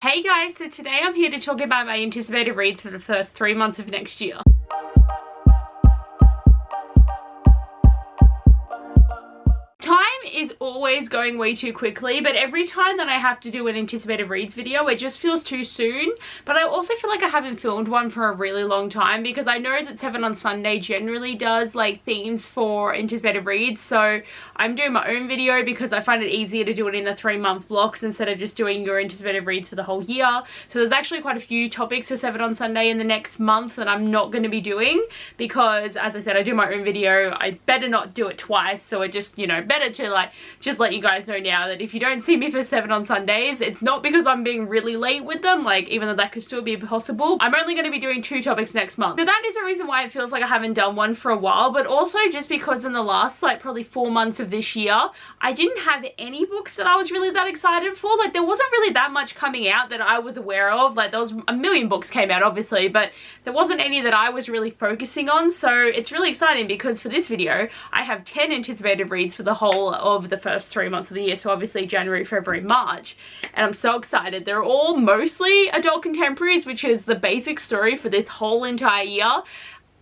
Hey guys, so today I'm here to talk about my anticipated reads for the first 3 months of next year. Time is always going way too quickly, but every time that I have to do an anticipated reads video, it just feels too soon. But I also feel like I haven't filmed one for a really long time because I know that 7 on Sunday generally does like themes for anticipated reads. So I'm doing my own video because I find it easier to do it in the 3-month blocks instead of just doing your anticipated reads for the whole year. So there's actually quite a few topics for 7 on Sunday in the next month that I'm not going to be doing because, as I said, I do my own video. I better not do it twice, so it just, you know, better to like just let you guys know now that if you don't see me for 7 on Sundays, it's not because I'm being really late with them, like even though that could still be possible. I'm only going to be doing 2 topics next month, so that is a reason why it feels like I haven't done one for a while. But also just because in the last like probably 4 months of this year, I didn't have any books that I was really that excited for. Like there wasn't really that much coming out that I was aware of. Like there was a million books came out obviously, but there wasn't any that I was really focusing on. So it's really exciting because for this video I have 10 anticipated reads for the whole of the first 3 months of the year, so obviously January, February, March, and I'm so excited. They're all mostly adult contemporaries, which is the basic story for this whole entire year.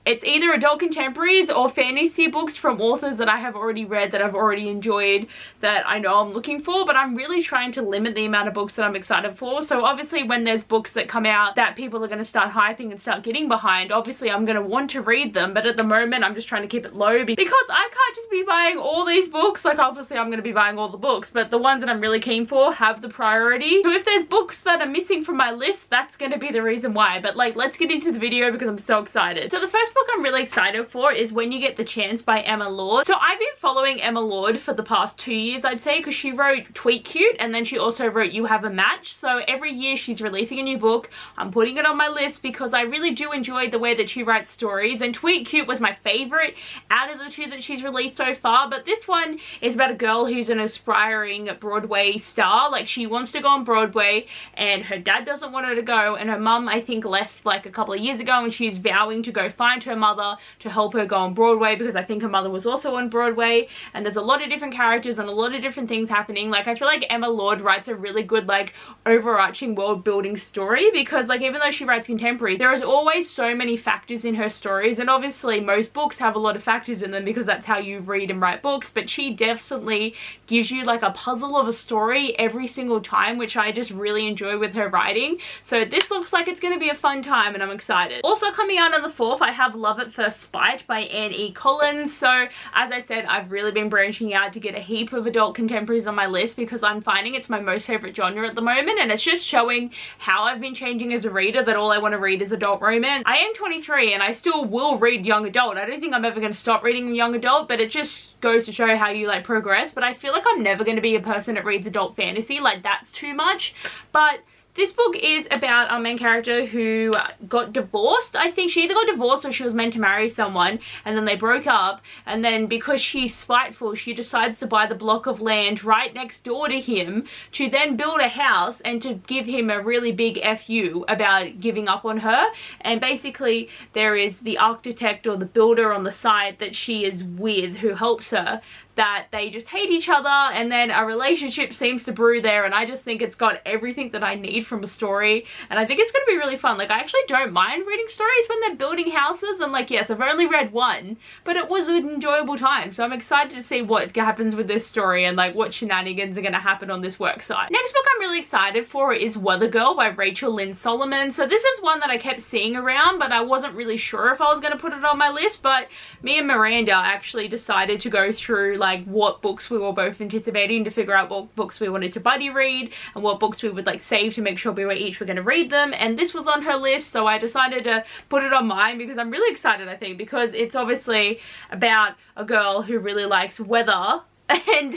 It's either adult contemporaries or fantasy books from authors that I have already read, that I've already enjoyed, that I know I'm looking for, but I'm really trying to limit the amount of books that I'm excited for. So obviously when there's books that come out that people are going to start hyping and start getting behind, obviously I'm going to want to read them, but at the moment I'm just trying to keep it low because I can't just be buying all these books. Like obviously I'm going to be buying all the books, but the ones that I'm really keen for have the priority. So if there's books that are missing from my list, that's going to be the reason why. But like, let's get into the video because I'm so excited. So the first book I'm really excited for is When You Get the Chance by Emma Lord. So I've been following Emma Lord for the past 2 years, I'd say, because she wrote Tweet Cute and then she also wrote You Have a Match. So every year she's releasing a new book. I'm putting it on my list because I really do enjoy the way that she writes stories, and Tweet Cute was my favorite out of the 2 that she's released so far. But this one is about a girl who's an aspiring Broadway star. Like she wants to go on Broadway and her dad doesn't want her to go, and her mum I think left like a couple of years ago, and she's vowing to go find her mother to help her go on Broadway because I think her mother was also on Broadway. And there's a lot of different characters and a lot of different things happening. Like I feel like Emma Lord writes a really good like overarching world building story because like even though she writes contemporaries, there is always so many factors in her stories, and obviously most books have a lot of factors in them because that's how you read and write books, but she definitely gives you like a puzzle of a story every single time, which I just really enjoy with her writing. So this looks like it's going to be a fun time and I'm excited. Also coming out on the 4th, I have Love at First Spite by Anne E. Collins. So as I said, I've really been branching out to get a heap of adult contemporaries on my list because I'm finding it's my most favorite genre at the moment, and it's just showing how I've been changing as a reader, that all I want to read is adult romance. I am 23 and I still will read young adult. I don't think I'm ever going to stop reading young adult, but it just goes to show how you like progress. But I feel like I'm never going to be a person that reads adult fantasy, like that's too much. But this book is about our main character who got divorced. I think she either got divorced or she was meant to marry someone and then they broke up, and then because she's spiteful she decides to buy the block of land right next door to him to then build a house and to give him a really big FU about giving up on her. And basically there is the architect or the builder on the side that she is with who helps her, that they just hate each other, and then a relationship seems to brew there, and I just think it's got everything that I need from a story, and I think it's going to be really fun. Like I actually don't mind reading stories when they're building houses, and like yes, I've only read one, but it was an enjoyable time, so I'm excited to see what happens with this story and like what shenanigans are going to happen on this work site. Next book I'm really excited for is Weather Girl by Rachel Lynn Solomon. So this is one that I kept seeing around, but I wasn't really sure if I was going to put it on my list, but me and Miranda actually decided to go through like what books we were both anticipating to figure out what books we wanted to buddy read and what books we would like save to make sure we were each going to read them, and this was on her list, so I decided to put it on mine because I'm really excited, I think, because it's obviously about a girl who really likes weather and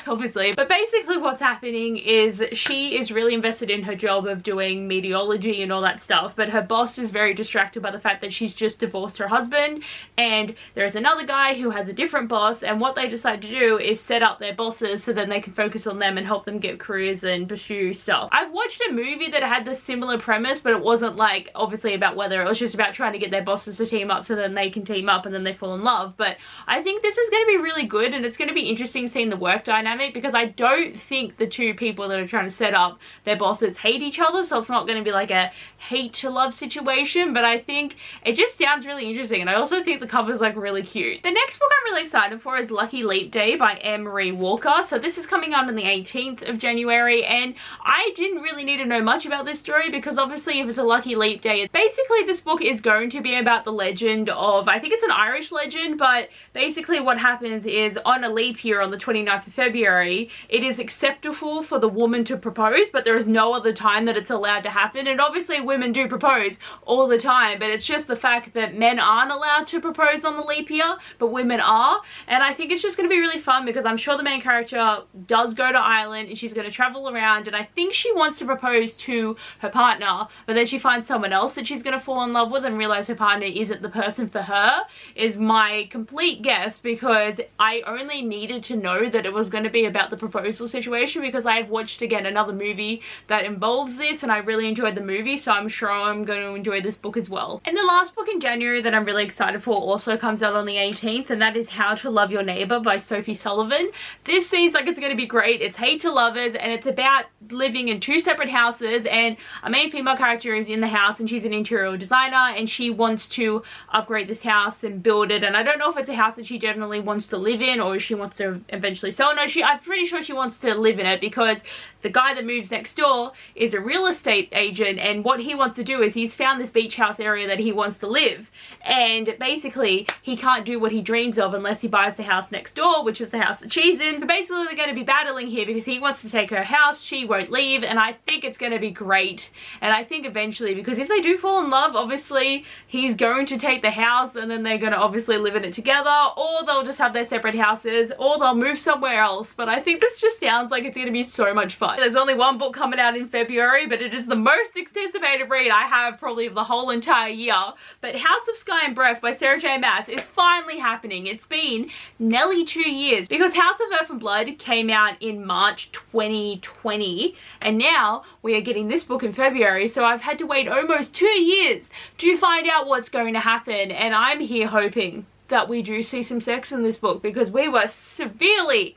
obviously, but basically what's happening is she is really invested in her job of doing meteorology and all that stuff, but her boss is very distracted by the fact that she's just divorced her husband, and there's another guy who has a different boss, and what they decide to do is set up their bosses so then they can focus on them and help them get careers and pursue stuff. I've watched a movie that had this similar premise, but it wasn't like obviously about weather, it was just about trying to get their bosses to team up so then they can team up and then they fall in love. But I think this is going to be really good, and it's going to be really interesting seeing the work dynamic, because I don't think the two people that are trying to set up their bosses hate each other, so it's not going to be like a hate to love situation, but I think it just sounds really interesting, and I also think the cover's like really cute. The next book I'm really excited for is Lucky Leap Day by Anne-Marie Walker. So this is coming out on the 18th of January, and I didn't really need to know much about this story because obviously if it's a Lucky Leap Day, basically this book is going to be about the legend of, I think it's an Irish legend, but basically what happens is on a leap year on the 29th of February, it is acceptable for the woman to propose, but there is no other time that it's allowed to happen. And obviously women do propose all the time, but it's just the fact that men aren't allowed to propose on the leap year, but women are. And I think it's just going to be really fun because I'm sure the main character does go to Ireland and she's going to travel around, and I think she wants to propose to her partner, but then she finds someone else that she's going to fall in love with and realize her partner isn't the person for her, is my complete guess, because I only needed to know that it was going to be about the proposal situation because I've watched again another movie that involves this and I really enjoyed the movie, so I'm sure I'm going to enjoy this book as well. And the last book in January that I'm really excited for also comes out on the 18th, and that is How to Love Your Neighbor by Sophie Sullivan. This seems like it's going to be great. It's hate to lovers, and it's about living in two separate houses, and a main female character is in the house and she's an interior designer and she wants to upgrade this house and build it, and I don't know if it's a house that she generally wants to live in or she wants to eventually sell. No, I'm pretty sure she wants to live in it because the guy that moves next door is a real estate agent, and what he wants to do is he's found this beach house area that he wants to live, and basically he can't do what he dreams of unless he buys the house next door, which is the house that she's in. So basically they're going to be battling here because he wants to take her house, she won't leave, and I think it's going to be great. And I think eventually, because if they do fall in love, obviously he's going to take the house and then they're going to obviously live in it together, or they'll just have their separate houses, or they'll move somewhere else. But I think this just sounds like it's going to be so much fun. There's only one book coming out in February, but it is the most anticipated read I have probably of the whole entire year. But House of Sky and Breath by Sarah J Maas is finally happening. It's been nearly 2 years because House of Earth and Blood came out in March 2020, and now we are getting this book in February, so I've had to wait almost 2 years to find out what's going to happen, and I'm here hoping that we do see some sex in this book because we were severely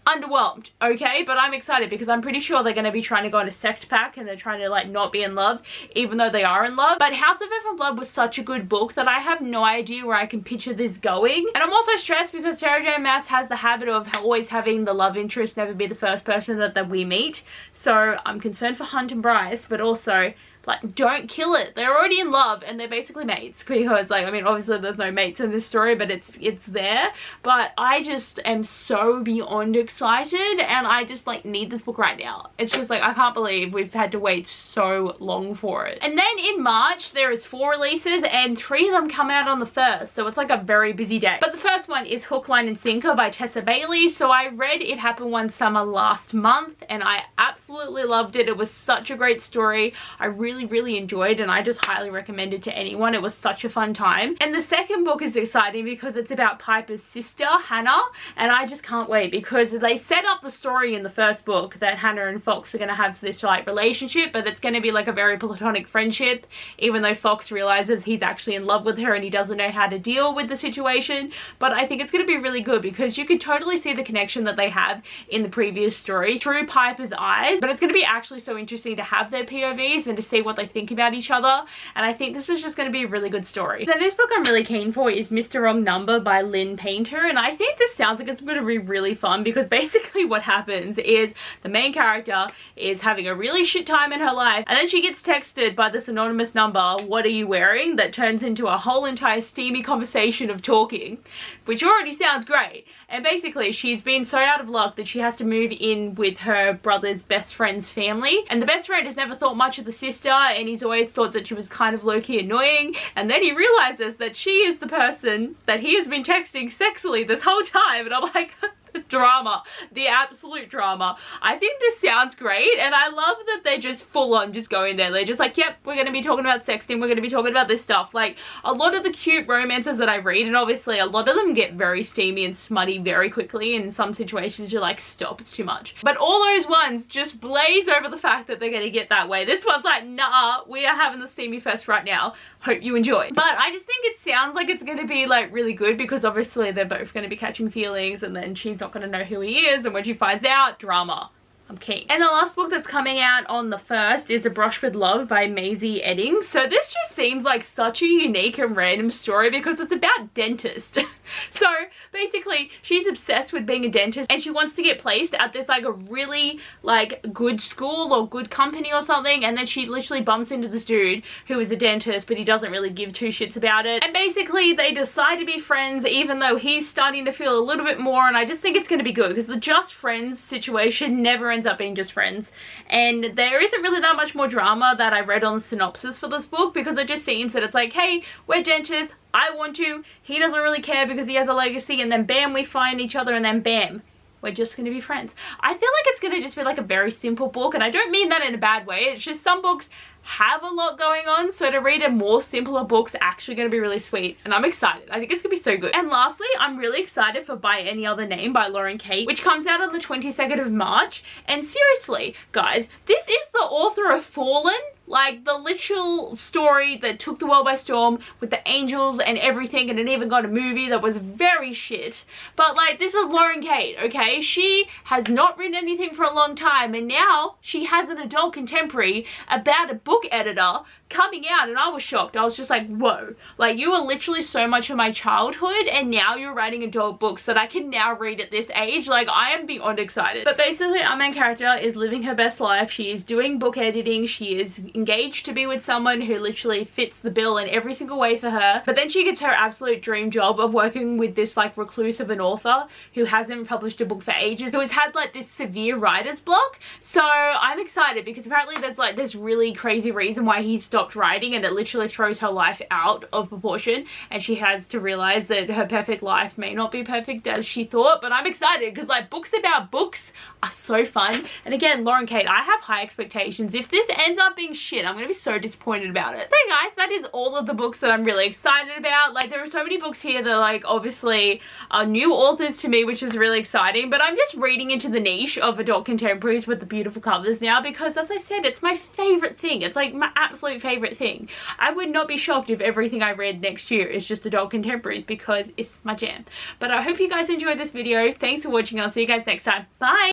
underwhelmed, okay? But I'm excited because I'm pretty sure they're going to be trying to go on a sex pack and they're trying to like not be in love even though they are in love. But House of Earth and Blood was such a good book that I have no idea where I can picture this going. And I'm also stressed because Sarah J Maas has the habit of always having the love interest never be the first person that we meet, so I'm concerned for Hunt and Bryce, but also like, don't kill it. They're already in love and they're basically mates because, like, I mean, obviously there's no mates in this story, but it's there. But I just am so beyond excited and I just, like, need this book right now. It's just, like, I can't believe we've had to wait so long for it. And then in March, there is 4 releases and 3 of them come out on the 1st. So it's, like, a very busy day. But the first one is Hookline Sinker by Abbeyleec. So I read It Happened One Summer last month and I absolutely loved it. It was such a great story. I really enjoyed, and I just highly recommend it to anyone. It was such a fun time. And the second book is exciting because it's about Piper's sister Hannah, and I just can't wait because they set up the story in the first book that Hannah and Fox are going to have this like relationship, but it's going to be like a very platonic friendship, even though Fox realizes he's actually in love with her and he doesn't know how to deal with the situation. But I think it's going to be really good because you can totally see the connection that they have in the previous story through Piper's eyes, but it's going to be actually so interesting to have their POVs and to see what they think about each other, and I think this is just going to be a really good story. The next book I'm really keen for is Mr. Rom Number by Lynn Painter, and I think this sounds like it's going to be really fun because basically what happens is the main character is having a really shit time in her life, and then she gets texted by this anonymous number, "What are you wearing?" that turns into a whole entire steamy conversation of talking, which already sounds great. And basically she's been so out of luck that she has to move in with her brother's best friend's family, and the best friend has never thought much of the sister and he's always thought that she was kind of low-key annoying, and then he realizes that she is the person that he has been texting sexily this whole time, and I'm like drama, the absolute drama. I think this sounds great, and I love that they're just full on just going there. They're just like, yep, we're going to be talking about sexting, we're going to be talking about this stuff. Like, a lot of the cute romances that I read, and obviously a lot of them get very steamy and smutty very quickly, in some situations you're like, stop, it's too much. But all those ones just blaze over the fact that they're going to get that way. This one's like, nah, we are having the steamy fest right now. Hope you enjoy. But I just think it sounds like it's going to be like really good because obviously they're both going to be catching feelings, and then she's not going gonna know who he is, and when she finds out, drama. I'm keen. And the last book that's coming out on the 1st is A Brush with Love by Maisie Eddings. So this just seems like such a unique and random story because it's about dentist. So basically she's obsessed with being a dentist and she wants to get placed at this like a really like good school or good company or something, and then she literally bumps into this dude who is a dentist but he doesn't really give two shits about it, and basically they decide to be friends even though he's starting to feel a little bit more, and I just think it's going to be good because the just friends situation never ends up being just friends, and there isn't really that much more drama that I read on the synopsis for this book because it just seems that it's like, hey, we're dentists, I want to, he doesn't really care because he has a legacy, and then bam, we find each other, and then bam, we're just going to be friends. I feel like it's going to just be like a very simple book, and I don't mean that in a bad way. It's just some books have a lot going on, so to read a more simpler book's actually going to be really sweet, and I'm excited. I think it's going to be so good. And lastly, I'm really excited for By Any Other Name by Lauren Kate, which comes out on the 22nd of March, and seriously, guys, this is the author of Fallen, like the literal story that took the world by storm with the angels and everything, and it even got a movie that was very shit. But like, this is Lauren Kate, okay? She has not written anything for a long time, and now she has an adult contemporary about a book editor coming out, and I was shocked. I was just like, whoa, like you were literally so much of my childhood and now you're writing adult books that I can now read at this age. Like, I am beyond excited. But basically our main character is living her best life. She is doing book editing, she is engaged to be with someone who literally fits the bill in every single way for her, but then she gets her absolute dream job of working with this like recluse of an author who hasn't published a book for ages, who has had like this severe writer's block. So I'm excited because apparently there's like this really crazy reason why he stopped writing, and it literally throws her life out of proportion, and she has to realize that her perfect life may not be perfect as she thought. But I'm excited because like books about books are so fun, and again, Lauren Kate, I have high expectations. If this ends up being shit, I'm gonna be so disappointed about it. So guys, that is all of the books that I'm really excited about. Like, there are so many books here that like obviously are new authors to me, which is really exciting, but I'm just reading into the niche of adult contemporaries with the beautiful covers now because, as I said, it's my favorite thing. It's like my absolute favorite thing. I would not be shocked if everything I read next year is just adult contemporaries because it's my jam. But I hope you guys enjoyed this video. Thanks for watching. I'll see you guys next time. Bye!